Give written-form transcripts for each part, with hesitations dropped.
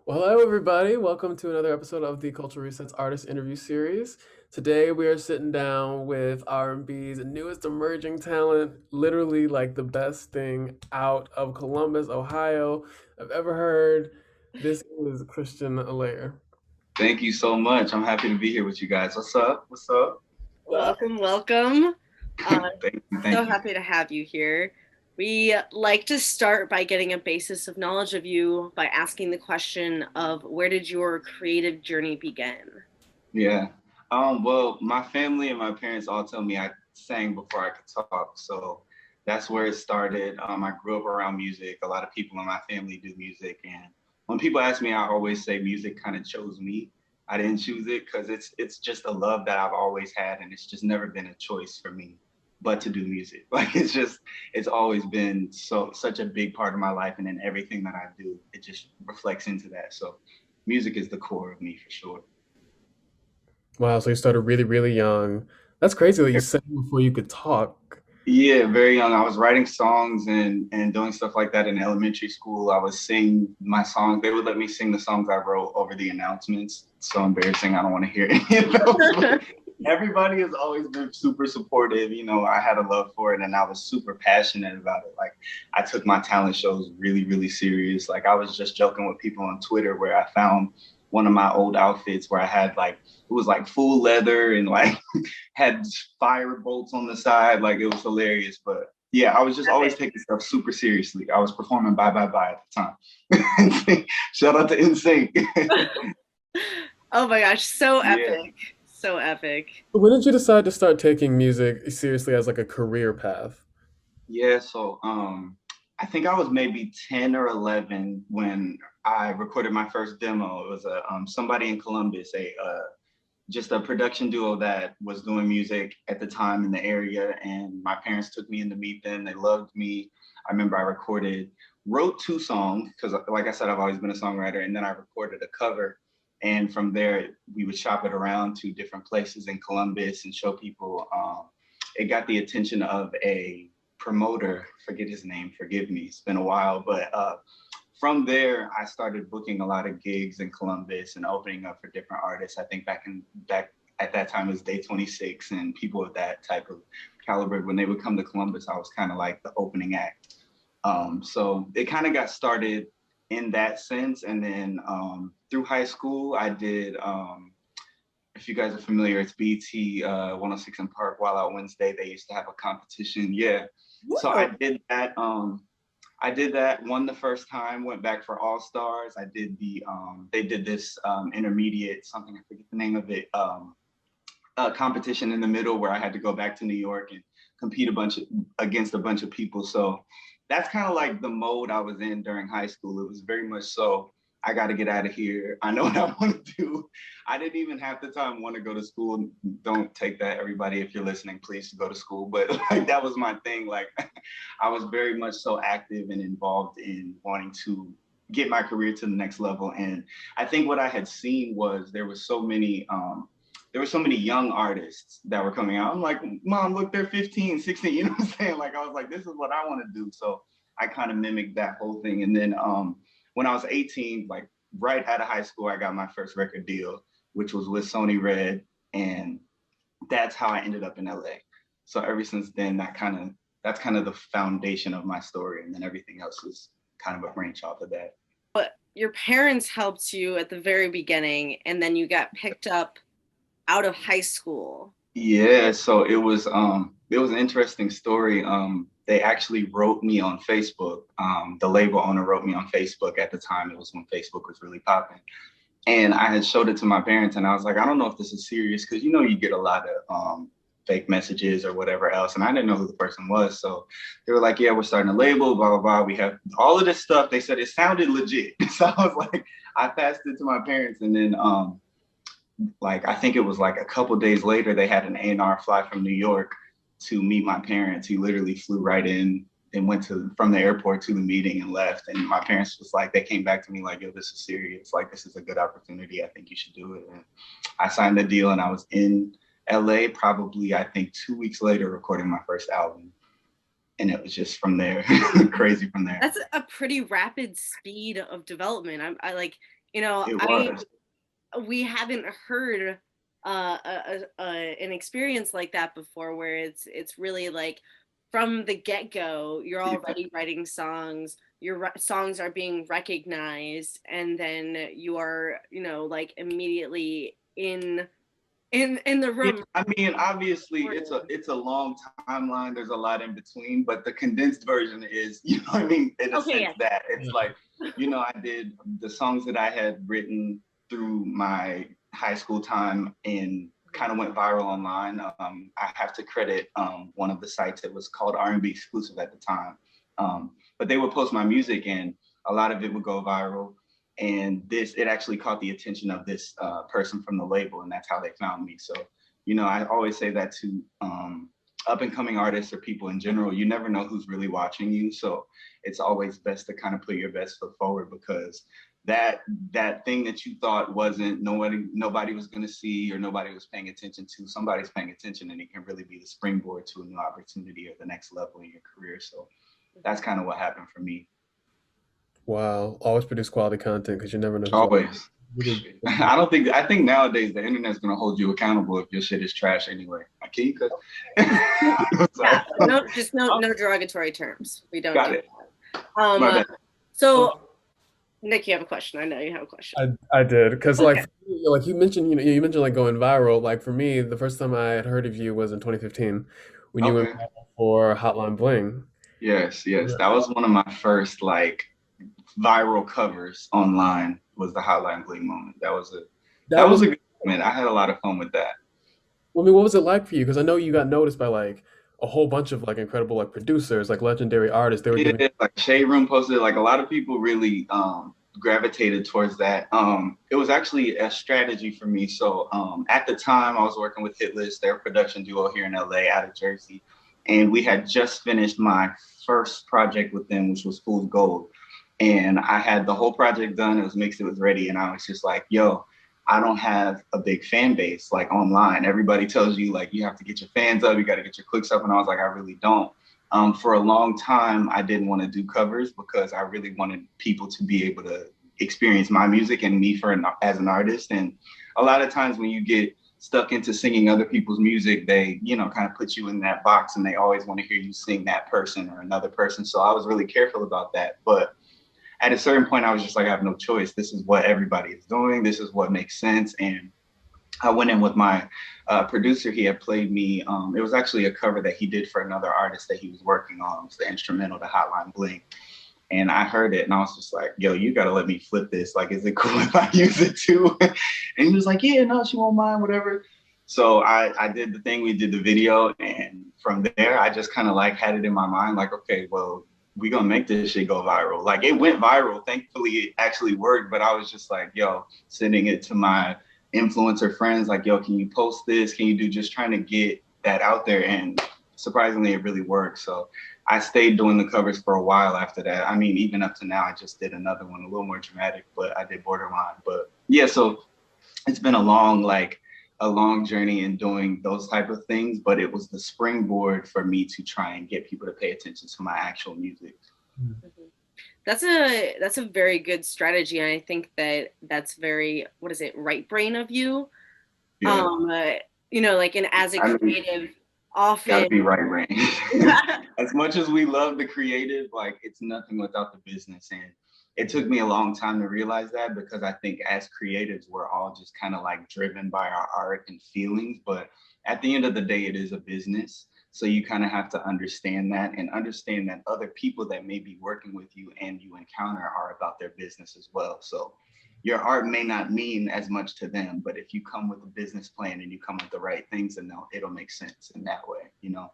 Well, hello, everybody. Welcome to another episode of the Cultural Resets Artist Interview Series. Today, we are sitting down with R&B's newest emerging talent, literally like the best thing out of Columbus, Ohio I've ever heard. This is Chrystian Lehr. Thank you so much. I'm happy to be here with you guys. What's up? What's up? Welcome, welcome. Uh, Thank you. so Thank you. happy to have you here. We like to start by getting a basis of knowledge of you by asking the question of where did your creative journey begin? Yeah. Well, my family and my parents all tell me I sang before I could talk. So that's where it started. I grew up around music. A lot of people in my family do music. And when people ask me, I always say music kind of chose me. I didn't choose it because it's just a love that I've always had, and it's just never been a choice for me but to do music. Like it's always been such a big part of my life, and in everything that I do, it just reflects into that. So music is the core of me for sure. Wow, so you started really, really young. That's crazy that you sang before you could talk. Yeah, very young. I was writing songs and doing stuff like that in elementary school. I was sing my songs. They would let me sing the songs I wrote over the announcements. It's so embarrassing. I don't want to hear any of those. But everybody has always been super supportive. I had a love for it and I was super passionate about it. Like I took my talent shows really, really serious. Like I was just joking with people on Twitter where I found one of my old outfits where I had like it was like full leather and like had fire bolts on the side. Like it was hilarious. But yeah, I was just always taking stuff super seriously. I was performing Bye Bye Bye at the time. Shout out to NSYNC. Oh my gosh, so Yeah. epic. So epic. When did you decide to start taking music seriously as like a career path? Yeah, so I think I was maybe 10 or 11 when I recorded my first demo. It was a somebody in Columbus, a just a production duo that was doing music at the time in the area. And my parents took me in to meet them. They loved me. I remember wrote two songs because, like I said, I've always been a songwriter. And then I recorded a cover. And from there, we would shop it around to different places in Columbus and show people. It got the attention of a promoter, forget his name, forgive me, it's been a while, but from there, I started booking a lot of gigs in Columbus and opening up for different artists. I think back at that time it was Day 26 and people of that type of caliber. When they would come to Columbus, I was kind of like the opening act. So it kind of got started in that sense. And then through high school, I did, if you guys are familiar, it's BT 106 in Park, Wild Out Wednesday. They used to have a competition. Yeah. So I did that. Won the first time, went back for All Stars. I did they did this intermediate, something, I forget the name of it, competition in the middle where I had to go back to New York and compete against a bunch of people. So that's kind of like the mode I was in during high school. It was very much so, I got to get out of here. I know what I want to do. I didn't even half the time want to go to school. Don't take that, everybody. If you're listening, please go to school. But like that was my thing. Like I was very much so active and involved in wanting to get my career to the next level. And I think what I had seen was there were so many young artists that were coming out. I'm like, Mom, look, they're 15, 16. You know what I'm saying? Like, I was like, this is what I want to do. So I kind of mimicked that whole thing. And then when I was 18, like right out of high school, I got my first record deal, which was with Sony Red. And that's how I ended up in LA. So ever since then, that's kind of the foundation of my story. And then everything else is kind of a branch off of that. But your parents helped you at the very beginning, and then you got picked up out of high school. Yeah, so it was an interesting story. They actually wrote me on Facebook. The label owner wrote me on Facebook at the time. It was when Facebook was really popping. And I had showed it to my parents and I was like, I don't know if this is serious because you get a lot of fake messages or whatever else. And I didn't know who the person was. So they were like, yeah, we're starting a label, blah, blah, blah. We have all of this stuff. They said it sounded legit. So I was like, I passed it to my parents and then like I think it was like a couple days later, they had an A&R fly from New York to meet my parents. He literally flew right in and went to from the airport to the meeting and left. And my parents was like, they came back to me like, yo, this is serious. Like, this is a good opportunity. I think you should do it. And I signed the deal and I was in LA probably, I think 2 weeks later, recording my first album. And it was just from there, crazy from there. That's a pretty rapid speed of development. I like You know, It was. we haven't heard an experience like that before, where it's really like from the get-go you're Yeah. already writing songs, your songs are being recognized, and then you are, you know, like immediately in the Yeah, room. I mean, obviously, it's a long timeline. There's a lot in between, but the condensed version is, you know what I mean? In a Okay, sense yes. that it's like, you know, I did the songs that I had written through my high school time and kind of went viral online. I have to credit one of the sites that was called R&B Exclusive at the time. But they would post my music and a lot of it would go viral, and it actually caught the attention of this person from the label, and that's how they found me. So, you know, I always say that to up and coming artists or people in general. You never know who's really watching you, so it's always best to kind of put your best foot forward, because that thing that you thought wasn't nobody was going to see or nobody was paying attention to, somebody's paying attention, and it can really be the springboard to a new opportunity or the next level in your career. So that's kind of what happened for me. Wow. Always produce quality content because you never know who's watching. Always. I think nowadays the internet's gonna hold you accountable if your shit is trash anyway. I can you Yeah, no, just no derogatory terms. We don't got do it. that. My bad. So Nick, you have a question. I know you have a question. I did because Okay. like you mentioned, you know, you mentioned like going viral. Like for me, the first time I had heard of you was in 2015 when you went Okay. viral for Hotline Bling. Yes, yes. Yeah. That was one of my first like viral covers online, was the Hotline Bling moment. That That was, was a good moment. I had a lot of fun with that. I mean, what was it like for you? Because I know you got noticed by like a whole bunch of like incredible like producers, like legendary artists. They were Yeah, giving. like Shay Room posted, like a lot of people really gravitated towards that. It was actually a strategy for me. So at the time I was working with Hitlist, their production duo here in LA out of Jersey. And we had just finished my first project with them, which was Fool's Gold. And I had the whole project done, it was mixed, it was ready. And I was just like, yo, I don't have a big fan base like online. Everybody tells you like you have to get your fans up, you got to get your clicks up. And I was like, I really don't. For a long time, I didn't want to do covers because I really wanted people to be able to experience my music and me as an artist. And a lot of times when you get stuck into singing other people's music, they, you know, kind of put you in that box and they always want to hear you sing that person or another person. So I was really careful about that. But at a certain point, I was just like, I have no choice. This is what everybody is doing. This is what makes sense. And I went in with my producer. He had played me. It was actually a cover that he did for another artist that he was working on. It was the instrumental to Hotline Bling. And I heard it and I was just like, yo, you got to let me flip this. Like, is it cool if I use it too? And he was like, yeah, no, she won't mind, whatever. So I did the thing. We did the video. And from there, I just kind of like had it in my mind, like, okay, well, we gonna make this shit go viral. Like it went viral. Thankfully, it actually worked. But I was just like, yo, sending it to my influencer friends, like, yo, can you post this? Can you do, just trying to get that out there? And surprisingly, it really worked. So I stayed doing the covers for a while after that. I mean, even up to now, I just did another one, a little more dramatic, but I did Borderline. But yeah, so it's been a long journey in doing those type of things, but it was the springboard for me to try and get people to pay attention to my actual music. Mhm. That's a very good strategy, and I think that that's very, what is it, right brain of you. Yeah. You know, like, and as a creative, often Gotta be right brain. As much as we love the creative, like it's nothing without the business. And it took me a long time to realize that, because I think as creatives, we're all just kind of like driven by our art and feelings. But at the end of the day, it is a business. So you kind of have to understand that, and understand that other people that may be working with you and you encounter are about their business as well. So your art may not mean as much to them, but if you come with a business plan and you come with the right things, then it'll make sense in that way, you know?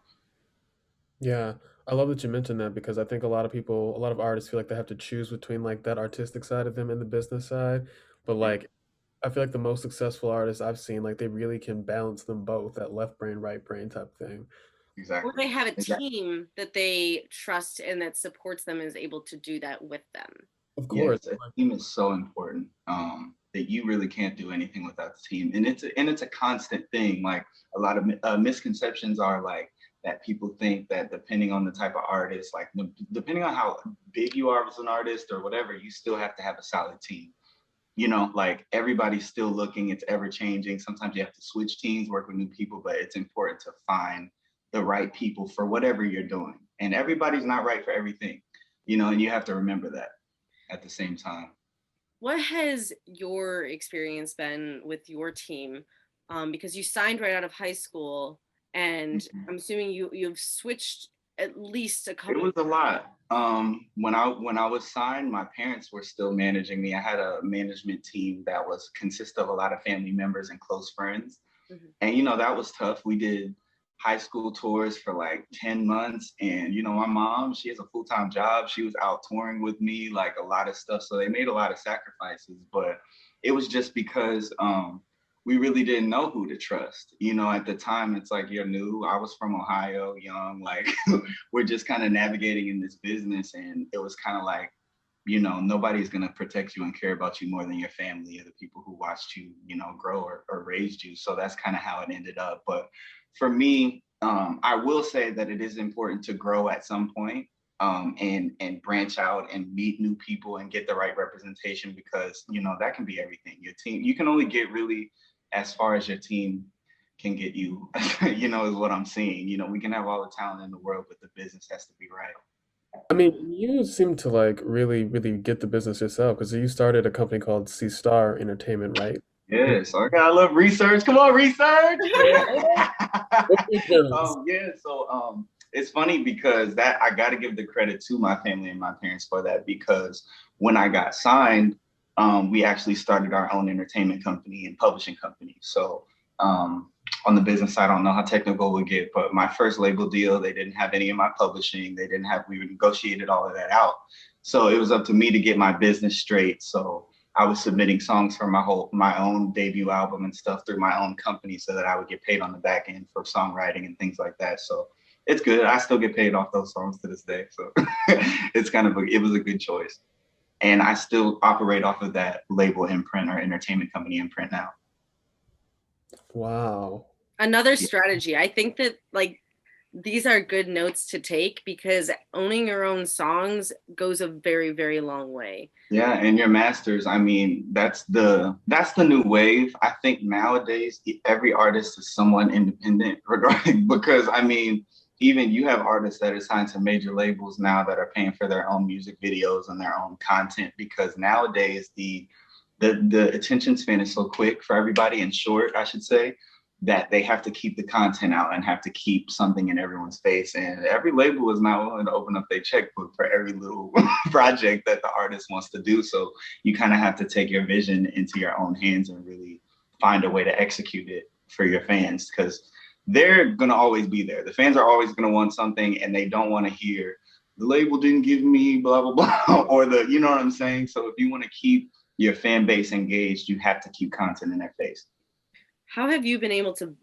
Yeah, I love that you mentioned that because I think a lot of people, a lot of artists feel like they have to choose between like that artistic side of them and the business side. But Yeah, like, I feel like the most successful artists I've seen, like they really can balance them both, that left brain, right brain type thing. or exactly. they have a Exactly. team that they trust and that supports them and is able to do that with them. Of course. Yes, a team is so important. That you really can't do anything without the team, and it's a constant thing. Like a lot of misconceptions are like that people think that depending on the type of artist, depending on how big you are as an artist or whatever, you still have to have a solid team. you know, like everybody's still looking, it's ever changing. Sometimes you have to switch teams, work with new people, but it's important to find the right people for whatever you're doing. And everybody's not right for everything, you know, and you have to remember that at the same time. What has your experience been with your team? Because you signed right out of high school, and Mhm. I'm assuming you've switched at least a It couple. was a lot. When I was signed, my parents were still managing me. I had a management team that was consist of a lot of family members and close friends. Mhm. And you know, that was tough. We did high school tours for like 10 months. And you know, my mom, she has a full-time job. She was out touring with me, like a lot of stuff. So they made a lot of sacrifices, but it was just because we really didn't know who to trust. You know, at the time, it's like you're new. I was from Ohio, young, like we're just kind of navigating in this business. And it was kind of like, you know, nobody's going to protect you and care about you more than your family or the people who watched you, you know, grow or raised you. So that's kind of how it ended up. But for me, I will say that it is important to grow at some point, and branch out and meet new people and get the right representation, because, you know, that can be everything. Your team, you can only get really as far as your team can get you, you know, is what I'm seeing. You know, we can have all the talent in the world, but the business has to be right. I mean, you seem to like really, really get the business yourself because you started a company called C Star Entertainment, right? Yes, okay, I love research. Come on, research. What's your journals? Yeah, so it's funny because that I got to give the credit to my family and my parents for that, because when I got signed, we actually started our own entertainment company and publishing company. So on the business side, I don't know how technical we get, but my first label deal, they didn't have any of my publishing. They didn't have, we negotiated all of that out. So it was up to me to get my business straight. So I was submitting songs for my own debut album and stuff through my own company so that I would get paid on the back end for songwriting and things like that. So it's good. I still get paid off those songs to this day. So it's it was a good choice. And I still operate off of that label imprint or entertainment company imprint now. Wow. Another Yeah. strategy. I think that like these are good notes to take because owning your own songs goes a very, very long way. Yeah, and your masters, I mean, that's the new wave. I think nowadays every artist is someone independent regarding, because I mean, even you have artists that are signed to major labels now that are paying for their own music videos and their own content, because nowadays the attention span is so quick for everybody, and short, I should say, that they have to keep the content out and have to keep something in everyone's face. And every label is not willing to open up their checkbook for every little project that the artist wants to do. So you kind of have to take your vision into your own hands and really find a way to execute it for your fans, because they're going to always be there. The fans are always going to want something, and they don't want to hear the label didn't give me blah, blah, blah, or you know what I'm saying? So if you want to keep your fan base engaged, you have to keep content in their face. How have you been able to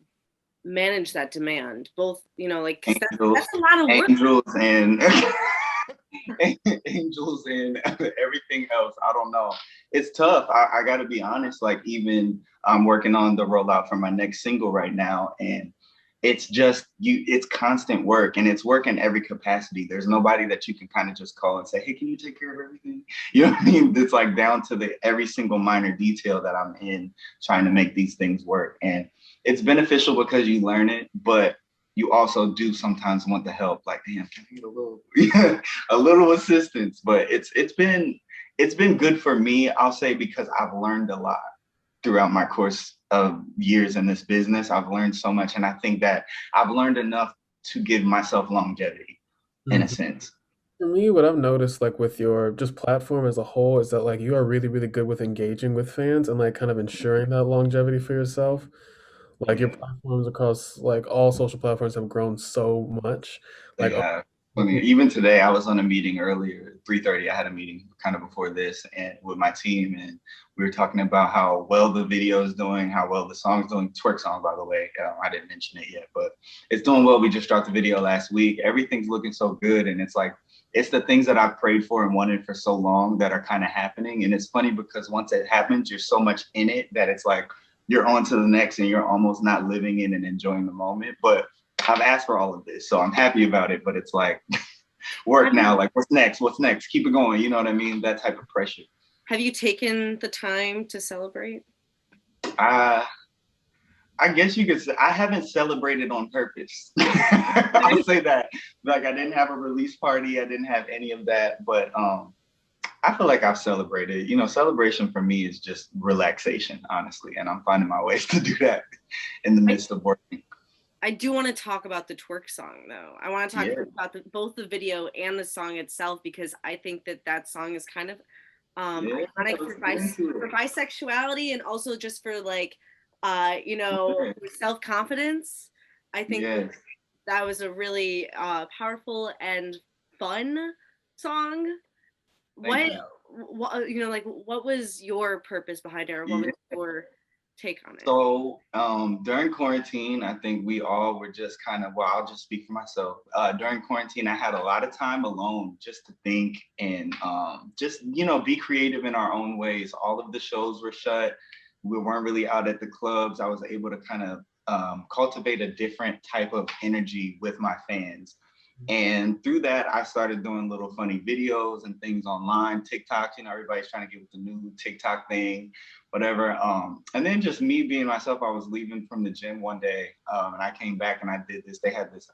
manage that demand? Both, you know, like 'cause Angels, that's a lot of work. angels, and angels and everything else. I don't know. It's tough. I got to be honest. Like, even I'm working on the rollout for my next single right now, and it's just it's constant work, and it's work in every capacity. There's nobody that you can kind of just call and say, hey, can you take care of everything? You know what I mean? It's like down to the every single minor detail that I'm in trying to make these things work. And it's beneficial because you learn it, but you also do sometimes want the help. Like, damn, can I get a little a little assistance? But it's been good for me, I'll say, because I've learned a lot throughout my course of years in this business. I've learned so much, and I think that I've learned enough to give myself longevity in a Mhm. sense. For me, what I've noticed, like with your just platform as a whole, is that like you are really, really good with engaging with fans and like kind of ensuring that longevity for yourself. Like your Yeah, platforms across like all social platforms have grown so much. they Like, have. I mean, people, even today, I was on a meeting earlier, 3:30. I had a meeting kind of before this, and with my team, and we were talking about how well the video is doing, how well the song's doing. Twerk Song, by the way, I didn't mention it yet, but it's doing well. We just dropped the video last week. Everything's looking so good, and it's like it's the things that I've prayed for and wanted for so long that are kind of happening. And it's funny because once it happens, you're so much in it that it's like you're on to the next, and you're almost not living in and enjoying the moment. But I've asked for all of this, so I'm happy about it. But it's like work now. Like, what's next? What's next? Keep it going. You know what I mean? That type of pressure. Have you taken the time to celebrate? I I guess you could say I haven't celebrated on purpose. I'll say that. Like I didn't have a release party, I didn't have any of that, but I feel like I've celebrated. You know, celebration for me is just relaxation, honestly, and I'm finding my ways to do that in the midst of working. I do want to talk about the Twerk Song, though. I want to talk Yeah. about both the video and the song itself, because I think that that song is kind of Yeah, iconic let's for, get into for it. bisexuality, and also just for like, you know, Yeah. self-confidence. I think Yes. that was a really powerful and fun song. Thank What, you. you know, like, what was your purpose behind it, or what was Yeah. your take on it? So during quarantine, I think we all were just kind of, well, I'll just speak for myself. During quarantine, I had a lot of time alone just to think and just, you know, be creative in our own ways. All of the shows were shut. We weren't really out at the clubs. I was able to kind of cultivate a different type of energy with my fans. And through that, I started doing little funny videos and things online, TikToks, you know, everybody's trying to get with the new TikTok thing, whatever. And then just me being myself, I was leaving from the gym one day and I came back and I did this. They had this,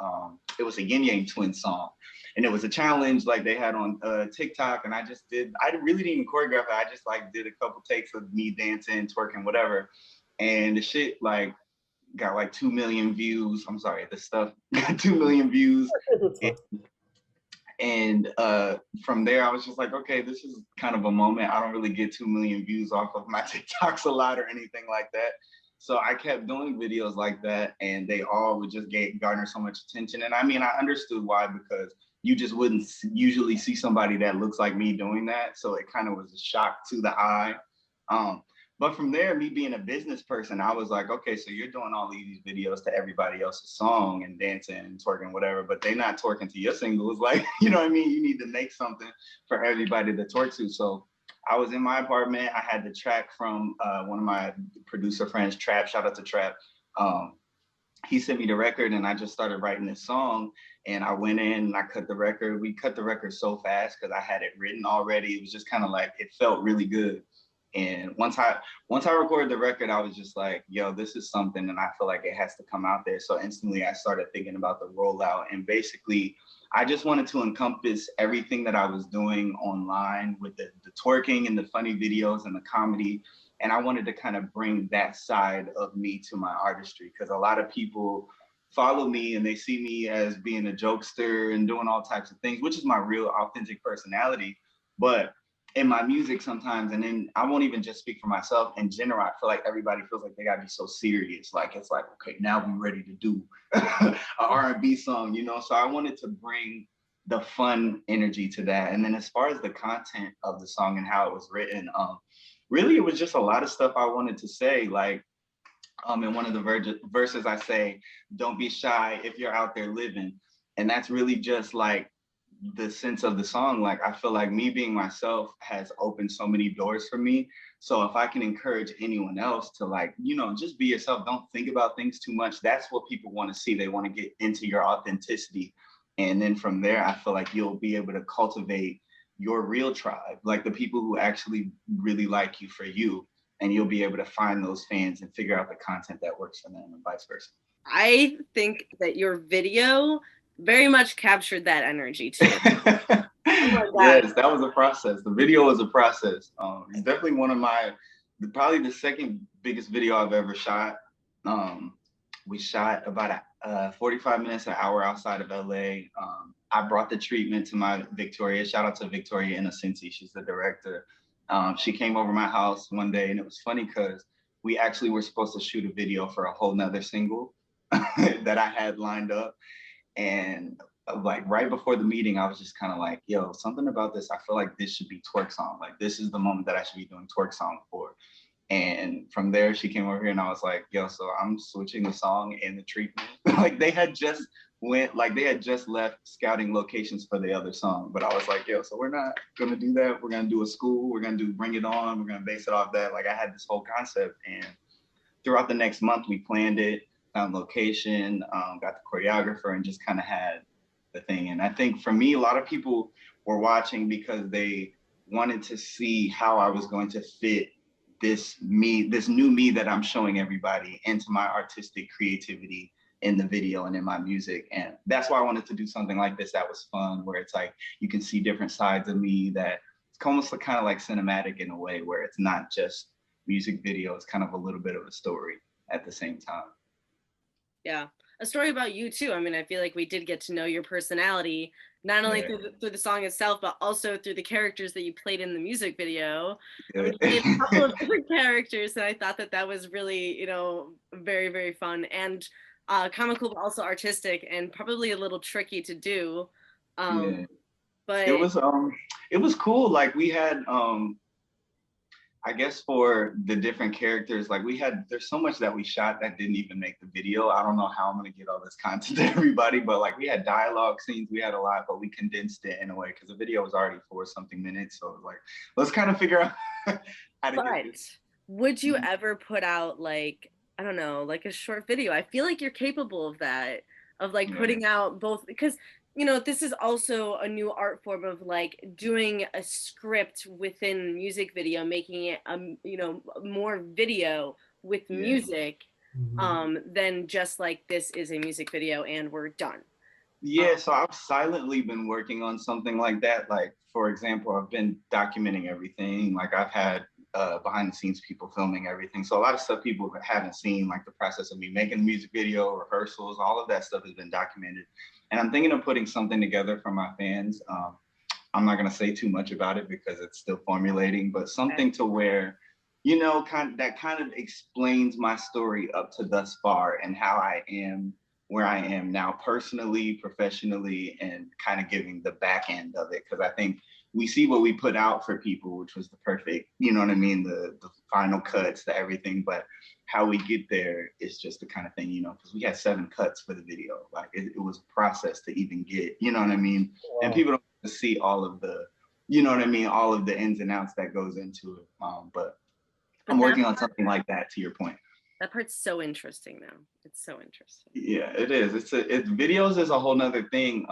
it was a Yin Yang Twin song. And it was a challenge like they had on TikTok. And I really didn't even choreograph it. I just like did a couple takes of me dancing, twerking, whatever. And the shit like got like 2 million views. I'm sorry, the stuff got 2 million views. And from there, I was just like, okay, this is kind of a moment. I don't really get 2 million views off of my TikToks a lot or anything like that. So I kept doing videos like that, and they all would just garner so much attention. And I mean, I understood why, because you just wouldn't usually see somebody that looks like me doing that. So it kind of was a shock to the eye. Um, but from there, me being a business person, I was like, okay, so you're doing all these videos to everybody else's song and dancing and twerking, whatever, but they're not twerking to your singles. Like, you know what I mean? You need to make something for everybody to twerk to. So I was in my apartment. I had the track from one of my producer friends, Trap. Shout out to Trap. He sent me the record and I just started writing this song. And I went in and I cut the record. We cut the record so fast because I had it written already. It was just kind of like, it felt really good. And once I recorded the record, I was just like, yo, this is something and I feel like it has to come out there. So instantly I started thinking about the rollout. And basically, I just wanted to encompass everything that I was doing online with the twerking and the funny videos and the comedy. And I wanted to kind of bring that side of me to my artistry, because a lot of people follow me and they see me as being a jokester and doing all types of things, which is my real authentic personality. But in my music sometimes, and then I won't even just speak for myself, in general, I feel like everybody feels like they gotta be so serious. Like it's like, okay, now we're ready to do a R&B song, you know? So I wanted to bring the fun energy to that. And then as far as the content of the song and how it was written, really it was just a lot of stuff I wanted to say. Like in one of the verses I say, don't be shy if you're out there living. And that's really just like the sense of the song. Like I feel like me being myself has opened so many doors for me. So if I can encourage anyone else to, like, you know, just be yourself, don't think about things too much. That's what people want to see. They want to get into your authenticity. And then from there, I feel like you'll be able to cultivate your real tribe, like the people who actually really like you for you. And you'll be able to find those fans and figure out the content that works for them and vice versa. I think that your video very much captured that energy too. Oh my God. Yes, that was a process. The video was a process. It's definitely one of probably the second biggest video I've ever shot. We shot about 45 minutes, an hour outside of LA. I brought the treatment to my Victoria. Shout out to Victoria Innocenzi. She's the director. She came over my house one day, and it was funny because we actually were supposed to shoot a video for a whole nother single that I had lined up. And like right before the meeting, I was just kind of like, yo, something about this. I feel like this should be Twerk Song. Like this is the moment that I should be doing Twerk Song for. And from there, she came over here and I was like, yo, so I'm switching the song and the treatment. Like they had just left scouting locations for the other song. But I was like, yo, so we're not gonna do that. We're gonna do a school. We're gonna do Bring It On. We're gonna base it off that. Like I had this whole concept. And throughout the next month, we planned it, found location, got the choreographer, and just kind of had the thing. And I think for me, a lot of people were watching because they wanted to see how I was going to fit this new me that I'm showing everybody into my artistic creativity in the video and in my music. And that's why I wanted to do something like this that was fun, where it's like you can see different sides of me, that it's almost kind of like cinematic in a way, where it's not just music video, it's kind of a little bit of a story at the same time. Yeah, a story about you too. I mean, I feel like we did get to know your personality, not only through the song itself, but also through the characters that you played in the music video. I mean, you played a couple of different characters, and I thought that that was really, you know, very, very fun and comical, but also artistic, and probably a little tricky to do. But it was cool. Like we had I guess for the different characters, like there's so much that we shot that didn't even make the video. I don't know how I'm gonna get all this content to everybody, but like we had dialogue scenes, we had a lot, but we condensed it in a way because the video was already 40-something minutes. So it was like, let's kind of figure out how to get this. Would you ever put out like, I don't know, like a short video? I feel like you're capable of that, of like putting out both, because you know, this is also a new art form of like doing a script within music video, making it you know, more video with music than just like this is a music video and we're done. Yeah, so I've silently been working on something like that. Like, for example, I've been documenting everything. Like I've had behind the scenes people filming everything. So a lot of stuff people haven't seen, like the process of me making the music video, rehearsals, all of that stuff has been documented. And I'm thinking of putting something together for my fans. I'm not gonna say too much about it because it's still formulating, but something to where, you know, kind of explains my story up to thus far and how I am where I am now personally, professionally, and kind of giving the back end of it. Because I think we see what we put out for people, which was the perfect, you know what I mean, the final cuts, the everything, but how we get there is just the kind of thing, you know, because we had 7 cuts for the video. Like it was a process to even get, you know what I mean? Wow. And people don't see all of the, you know what I mean, all of the ins and outs that goes into it. But I'm working on something like that, to your point. That part's so interesting now. It's so interesting. Yeah, it is. It's videos is a whole nother thing.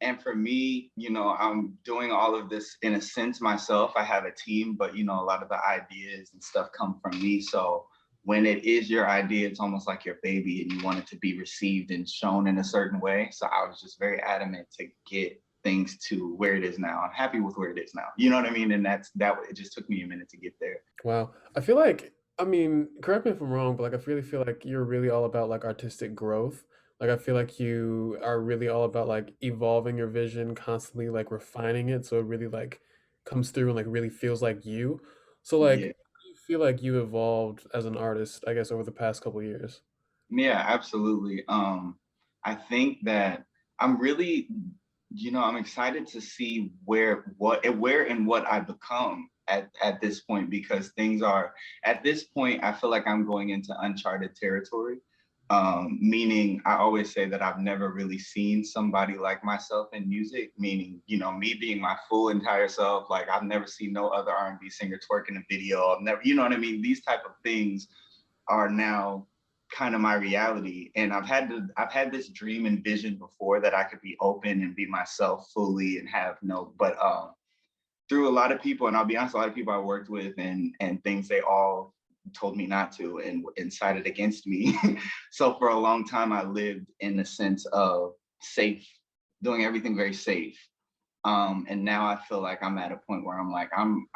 And for me, you know, I'm doing all of this in a sense myself. I have a team, but you know, a lot of the ideas and stuff come from me. So when it is your idea, it's almost like your baby and you want it to be received and shown in a certain way. So I was just very adamant to get things to where it is now. I'm happy with where it is now. You know what I mean? And that it just took me a minute to get there. Wow. I feel like, I mean, correct me if I'm wrong, but like I really feel like you're really all about like artistic growth. Like I feel like you are really all about like evolving your vision, constantly like refining it so it really like comes through and like really feels like you. So like Yeah. how do you feel like you evolved as an artist, I guess, over the past couple of years? Yeah, absolutely. I think that I'm really, you know, I'm excited to see where and what I become at this point, because things are at this point, I feel like I'm going into uncharted territory. Meaning I always say that I've never really seen somebody like myself in music, meaning, you know, me being my full entire self. Like I've never seen no other R&B singer twerk in a video. I've never, you know what I mean? These type of things are now kind of my reality. And I've had this dream and vision before that I could be open and be myself fully and have but through a lot of people, and I'll be honest, a lot of people I worked with and things, they all told me not to and sided against me. So for a long time, I lived in the sense of safe, doing everything very safe. And now I feel like I'm at a point where I'm like, I'm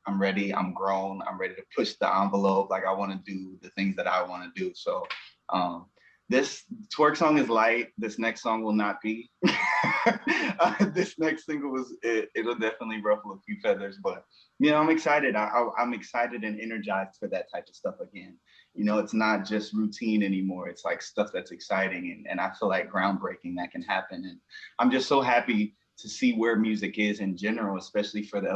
ready, I'm grown, I'm ready to push the envelope. Like I want to do the things that I want to do. So this Twerk Song is light. This next song will not be. This next single it'll definitely ruffle a few feathers, but you know, I'm excited. I'm excited and energized for that type of stuff again. You know, it's not just routine anymore. It's like stuff that's exciting and I feel like groundbreaking that can happen. And I'm just so happy to see where music is in general, especially for the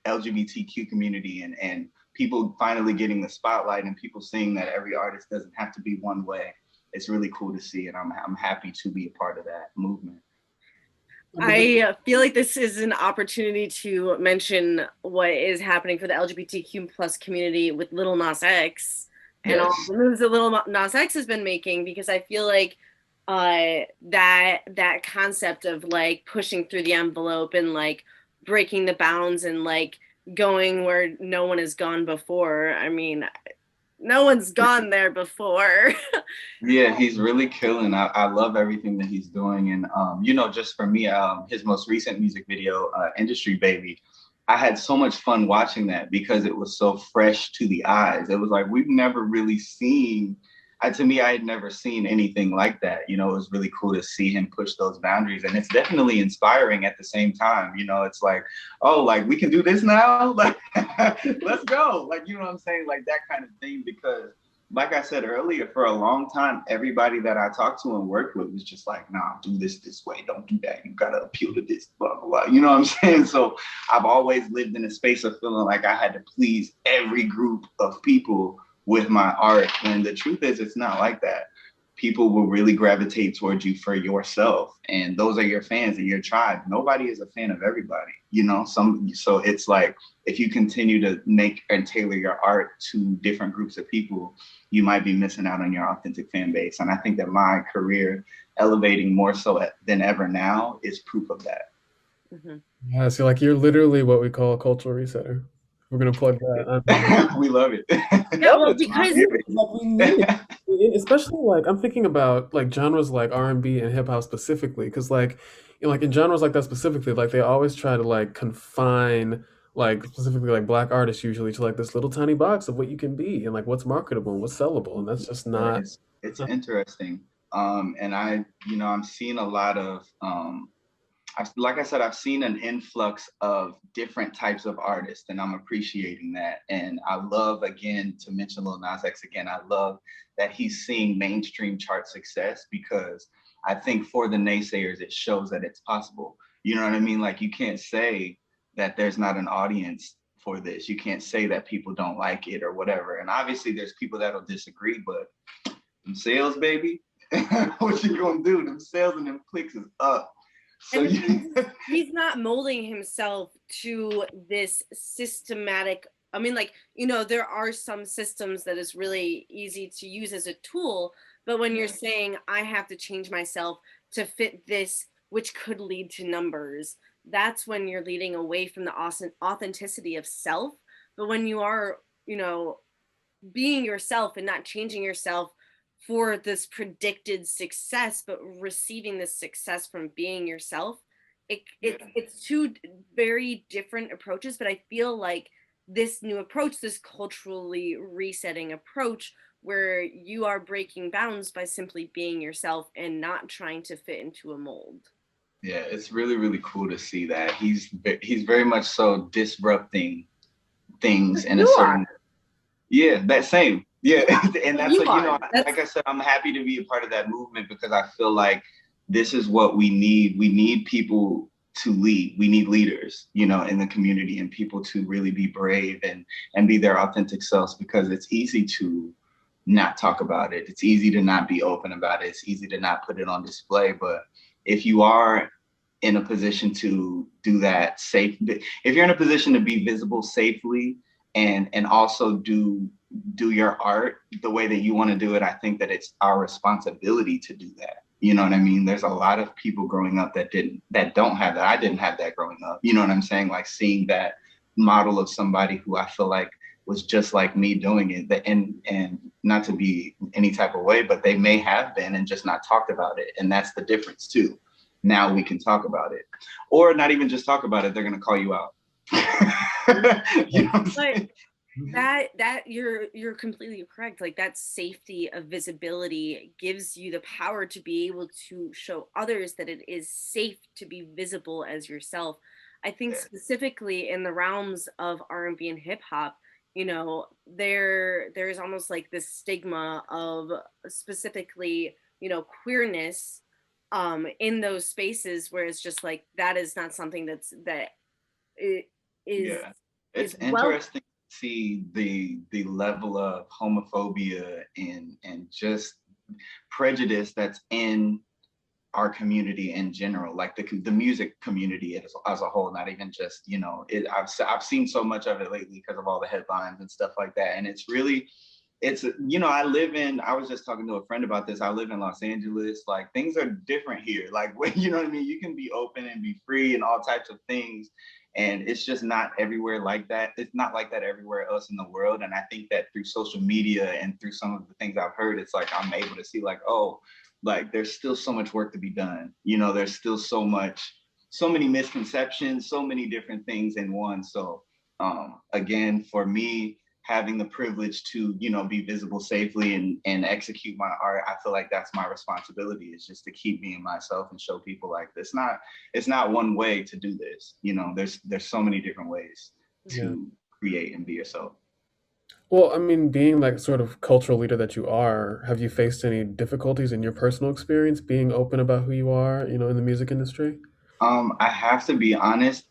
LGBTQ community and people finally getting the spotlight and people seeing that every artist doesn't have to be one way. It's really cool to see, and I'm happy to be a part of that movement. I feel like this is an opportunity to mention what is happening for the LGBTQ plus community with Lil Nas X and all the moves that Lil Nas X has been making, because I feel like that concept of like pushing through the envelope and like breaking the bounds and like going where no one has gone before. I mean, no one's gone there before. Yeah, he's really killing. I love everything that he's doing. And, you know, just for me, his most recent music video, Industry Baby, I had so much fun watching that because it was so fresh to the eyes. It was like, we've never really seen, to me, I had never seen anything like that. You know, it was really cool to see him push those boundaries. And it's definitely inspiring at the same time. You know, it's like, oh, like we can do this now? Like, let's go. Like, you know what I'm saying? Like that kind of thing, because like I said earlier, for a long time, everybody that I talked to and worked with was just like, nah, do this way. Don't do that. You got to appeal to this, blah, blah, blah. You know what I'm saying? So I've always lived in a space of feeling like I had to please every group of people with my art. And the truth is, it's not like that. People will really gravitate towards you for yourself. And those are your fans and your tribe. Nobody is a fan of everybody, you know? So it's like, if you continue to make and tailor your art to different groups of people, you might be missing out on your authentic fan base. And I think that my career elevating more so than ever now is proof of that. Mm-hmm. Yeah, so like you're literally what we call a cultural resetter. We're gonna plug that. We love it. Yeah, well, because like we need it, especially like I'm thinking about like genres like R&B and hip hop specifically, because like you know, like in genres like that specifically, like they always try to like confine like specifically like black artists usually to like this little tiny box of what you can be and like what's marketable and what's sellable, and that's just not. It's interesting. And I'm seeing a lot of like I said, I've seen an influx of different types of artists, and I'm appreciating that. And I love, again, to mention Lil Nas X again, I love that he's seeing mainstream chart success, because I think for the naysayers, it shows that it's possible. You know what I mean? Like, you can't say that there's not an audience for this. You can't say that people don't like it or whatever. And obviously there's people that'll disagree, but them sales, baby, what you gonna do? Them sales and them clicks is up. So he's not molding himself to this systematic. I mean, like, you know, there are some systems that is really easy to use as a tool, but when you're saying I have to change myself to fit this, which could lead to numbers, that's when you're leading away from the authenticity of self. But when you are, you know, being yourself and not changing yourself for this predicted success, but receiving this success from being yourself, it's two very different approaches. But I feel like this new approach, this culturally resetting approach, where you are breaking bounds by simply being yourself and not trying to fit into a mold. Yeah, it's really, really cool to see that he's very much so disrupting things in a certain. Yeah, that same. Yeah, and that's like, you know, like I said, I'm happy to be a part of that movement, because I feel like this is what we need. We need people to lead. We need leaders, you know, in the community, and people to really be brave and be their authentic selves, because it's easy to not talk about it. It's easy to not be open about it. It's easy to not put it on display. But if you are in a position to do that if you're in a position to be visible safely and also do your art the way that you want to do it, I think that it's our responsibility to do that. You know what I mean? There's a lot of people growing up that don't have that. I didn't have that growing up. You know what I'm saying? Like, seeing that model of somebody who I feel like was just like me doing it, and not to be any type of way, but they may have been and just not talked about it. And that's the difference too. Now we can talk about it, or not even just talk about it. They're going to call you out. You know what I'm saying? That you're completely correct. Like, that safety of visibility gives you the power to be able to show others that it is safe to be visible as yourself. I think specifically in the realms of R&B and hip hop, you know, there's almost like this stigma of specifically, you know, queerness in those spaces, where it's just like, that is not something that is. Yeah, it's interesting to see the level of homophobia and just prejudice that's in our community in general, like the music community as a whole, not even just, you know, I've seen so much of it lately because of all the headlines and stuff like that. And it's really, you know, I was just talking to a friend about this. I live in Los Angeles. Like, things are different here. Like, you know what I mean? You can be open and be free and all types of things. And it's just not everywhere like that. It's not like that everywhere else in the world. And I think that through social media and through some of the things I've heard, it's like I'm able to see like, oh, like there's still so much work to be done. You know, there's still so many misconceptions, so many different things in one. So again, for me, having the privilege to, you know, be visible safely and execute my art, I feel like that's my responsibility, is just to keep being myself and show people like this. It's not one way to do this. You know, there's so many different ways Yeah. to create and be yourself. Well, I mean, being like sort of cultural leader that you are, have you faced any difficulties in your personal experience being open about who you are, you know, in the music industry? I have to be honest.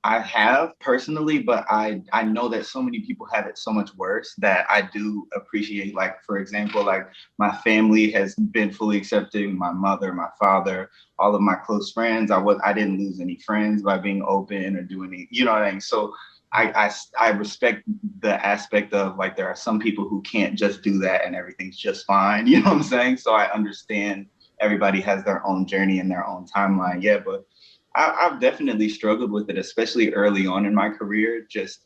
I have personally, but I know that so many people have it so much worse that I do appreciate. Like, for example, like my family has been fully accepting. My mother, my father, all of my close friends. I didn't lose any friends by being open or doing any, you know what I mean? So I respect the aspect of like there are some people who can't just do that and everything's just fine. You know what I'm saying? So I understand everybody has their own journey and their own timeline. Yeah, but I've definitely struggled with it, especially early on in my career. Just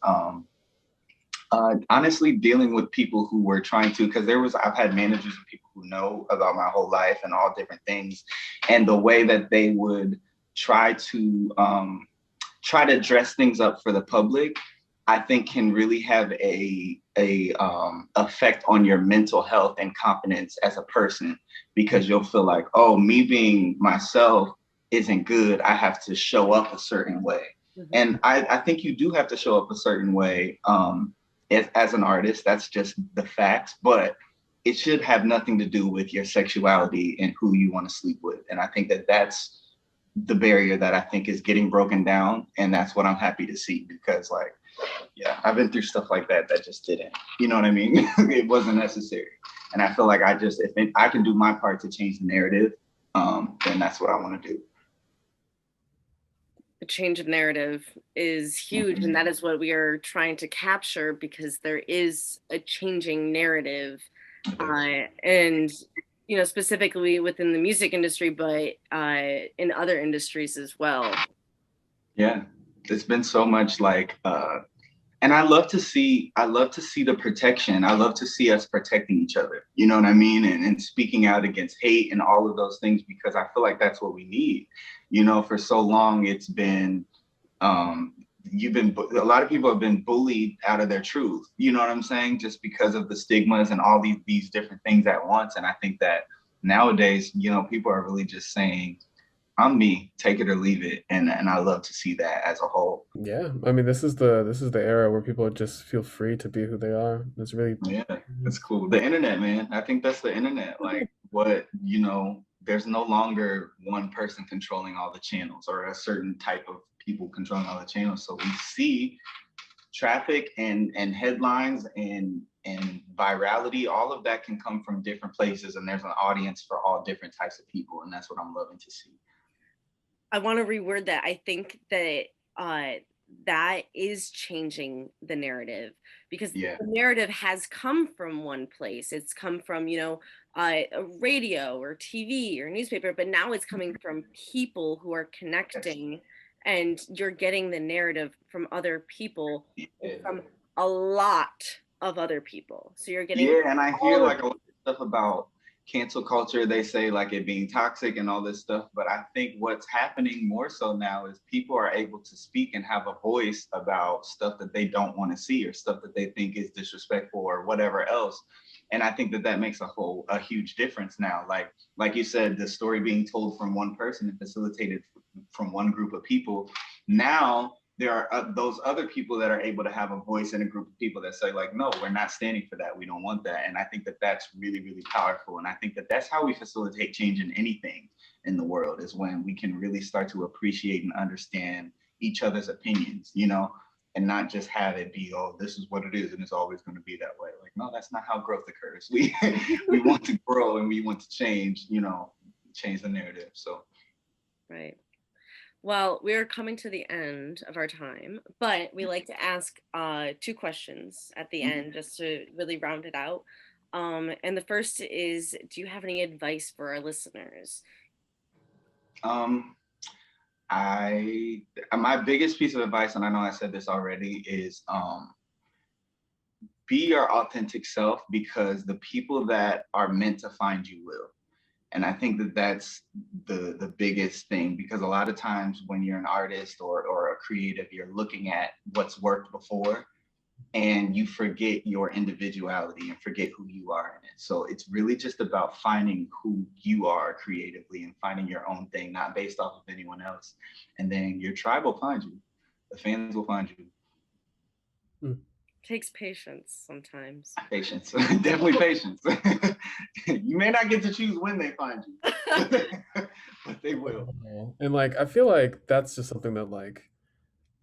honestly dealing with people who were trying to, because I've had managers and people who know about my whole life and all different things, and the way that they would try to dress things up for the public, I think can really have a effect on your mental health and confidence as a person, because you'll feel like, oh, me being myself isn't good. I have to show up a certain way. Mm-hmm. And I think you do have to show up a certain way as an artist. That's just the facts. But it should have nothing to do with your sexuality and who you want to sleep with. And I think that that's the barrier that I think is getting broken down. And that's what I'm happy to see, because like, yeah, I've been through stuff like that just didn't, you know what I mean? It wasn't necessary. And I feel like if I can do my part to change the narrative, then that's what I want to do. The change of narrative is huge, and that is what we are trying to capture, because there is a changing narrative, and you know, specifically within the music industry, but in other industries as well. Yeah, it's been so much like and I love to see the protection. I love to see us protecting each other, you know what I mean? And speaking out against hate and all of those things, because I feel like that's what we need. You know, for so long it's been a lot of people have been bullied out of their truth, you know what I'm saying, just because of the stigmas and all these different things at once. And I think that nowadays, you know, people are really just saying, I'm me, take it or leave it. And I love to see that as a whole. Yeah, I mean, this is the era where people just feel free to be who they are. It's really, Yeah, that's cool. The internet, man. I think that's the internet. Like what, you know, there's no longer one person controlling all the channels or a certain type of people controlling all the channels. So we see traffic and headlines and virality, all of that can come from different places, and there's an audience for all different types of people, and that's what I'm loving to see. I want to reword that. I think that that is changing the narrative, because Yeah. the narrative has come from one place. It's come from, you know, a radio or TV or newspaper, but now it's coming from people who are connecting, and you're getting the narrative from other people, and from a lot of other people. So you're getting Yeah, and I hear all of like a lot of stuff about cancel culture. They say like it being toxic and all this stuff, but I think what's happening more so now is people are able to speak and have a voice about stuff that they don't want to see or stuff that they think is disrespectful or whatever else. And I think that that makes a huge difference now. Like you said, the story being told from one person and facilitated from one group of people. Now there are those other people that are able to have a voice in a group of people that say like, no, we're not standing for that. We don't want that. And I think that that's really, really powerful. And I think that that's how we facilitate change in anything in the world, is when we can really start to appreciate and understand each other's opinions, you know, and not just have it be, oh, this is what it is and it's always going to be that way. Like, no, that's not how growth occurs. We want to grow and we want to change, you know, change the narrative. So right. Well, we're coming to the end of our time, but we like to ask two questions at the end just to really round it out. And the first is, do you have any advice for our listeners? um My biggest piece of advice, and I know I said this already, is be your authentic self, because the people that are meant to find you will. And I think that that's the biggest thing, because a lot of times when you're an artist or a creative, you're looking at what's worked before and you forget your individuality and forget who you are in it. So it's really just about finding who you are creatively and finding your own thing, not based off of anyone else. And then your tribe will find you. The fans will find you. Takes patience sometimes. Patience, definitely patience. You may not get to choose when they find you, but they will. And like, I feel like that's just something that like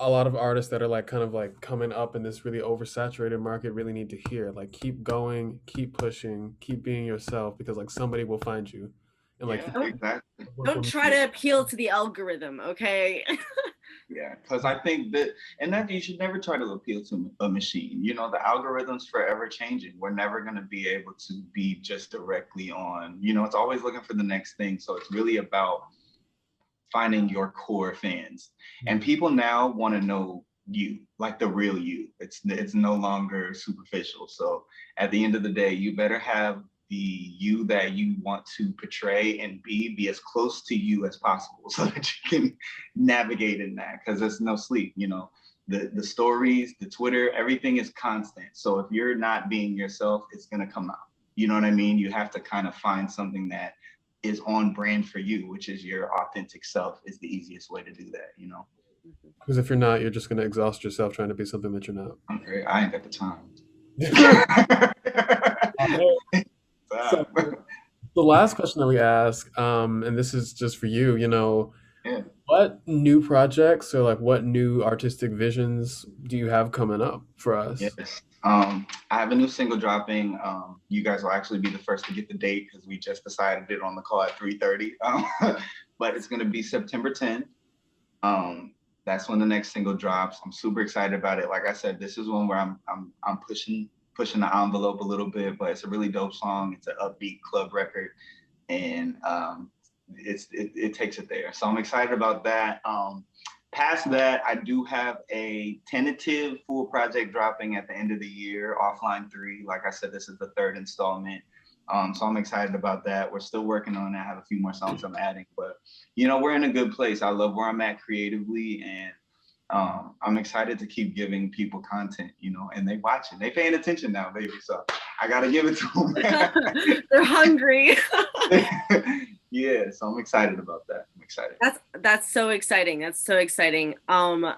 a lot of artists that are like kind of like coming up in this really oversaturated market really need to hear. Like, keep going, keep pushing, keep being yourself, because like somebody will find you. And like, yeah, exactly. Don't try to appeal to the algorithm, okay? Yeah, because I think that you should never try to appeal to a machine. You know, the algorithm's forever changing. We're never going to be able to be just directly on, it's always looking for the next thing. So it's really about finding your core fans. And people now want to know you, like the real you. It's no longer superficial. So at the end of the day, you better have the you that you want to portray and be as close to you as possible, so that you can navigate in that, because there's no sleep. The stories, the Twitter, everything is constant. So if you're not being yourself, it's going to come out. You know what I mean? You have to kind of find something that is on brand for you, which is your authentic self, is the easiest way to do that, because if you're not, you're just going to exhaust yourself trying to be something that you're not. Okay, I ain't got the time. So, the last question that we ask, and this is just for you, Yeah. what new projects or like what new artistic visions do you have coming up for us? Yes. I have a new single dropping. You guys will actually be the first to get the date, because we just decided it on the call at 3:30. But it's going to be September 10th. That's when the next single drops. I'm super excited about it. Like I said, this is one where I'm pushing the envelope a little bit, but it's a really dope song. It's an upbeat club record, and it takes it there. So I'm excited about that. Past that, I do have a tentative full project dropping at the end of the year, Offline 3. Like I said, this is the third installment. So I'm excited about that. We're still working on it. I have a few more songs I'm adding, but we're in a good place. I love where I'm at creatively, and I'm excited to keep giving people content, and they watching, they paying attention now, baby. So I gotta give it to them. They're hungry. Yeah, so I'm excited about that. I'm excited. That's so exciting. That's so exciting. I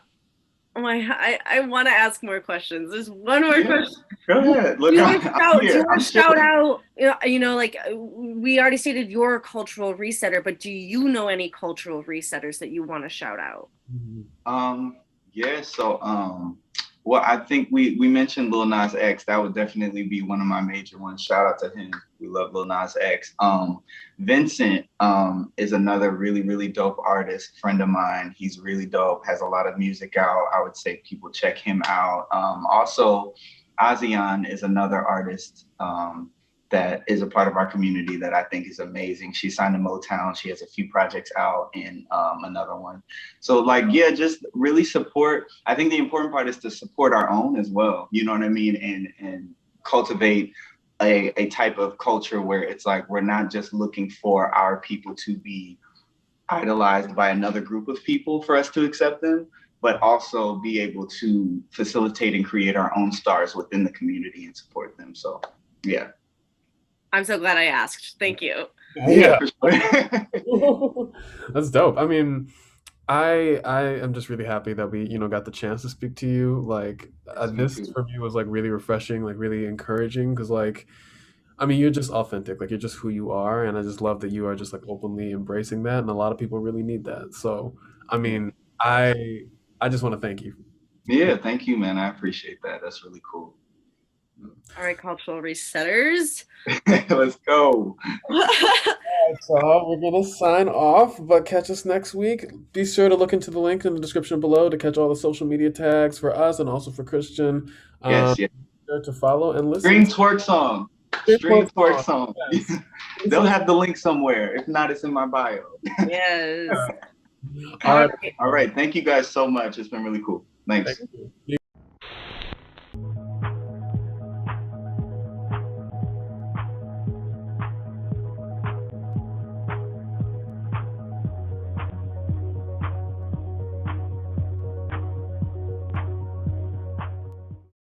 want to ask more questions. There's one more question. Go ahead. Look, do you want to shout out? Like we already stated, you're a cultural resetter, but do you know any cultural resetters that you want to shout out? Yeah. So, well, I think we mentioned Lil Nas X. That would definitely be one of my major ones. Shout out to him. We love Lil Nas X. Vincent is another really, really dope artist, friend of mine. He's really dope, has a lot of music out. I would say people check him out. Also, ASEAN is another artist that is a part of our community that I think is amazing. She signed to Motown. She has a few projects out, and another one. So just really support. I think the important part is to support our own as well. You know what I mean? And cultivate a type of culture where it's like, we're not just looking for our people to be idolized by another group of people for us to accept them, but also be able to facilitate and create our own stars within the community and support them. So, yeah. I'm so glad I asked. Thank you. Yeah. That's dope. I mean, I am just really happy that we, got the chance to speak to you. Like, this for me was like really refreshing, like really encouraging, because like, I mean, you're just authentic, like you're just who you are, and I just love that you are just like openly embracing that, and a lot of people really need that. So, I mean, I just want to thank you. Yeah, thank you, man. I appreciate that. That's really cool. All right, cultural resetters. Let's go. So we're gonna sign off, but catch us next week. Be sure to look into the link in the description below to catch all the social media tags for us and also for Chrystian. Yes. Be sure to follow and listen. Stream Twerk Song. Stream Twerk Song. Yes. They'll have the link somewhere. If not, it's in my bio. Yes. All right. All right. Thank you guys so much. It's been really cool. Thanks. Thank you.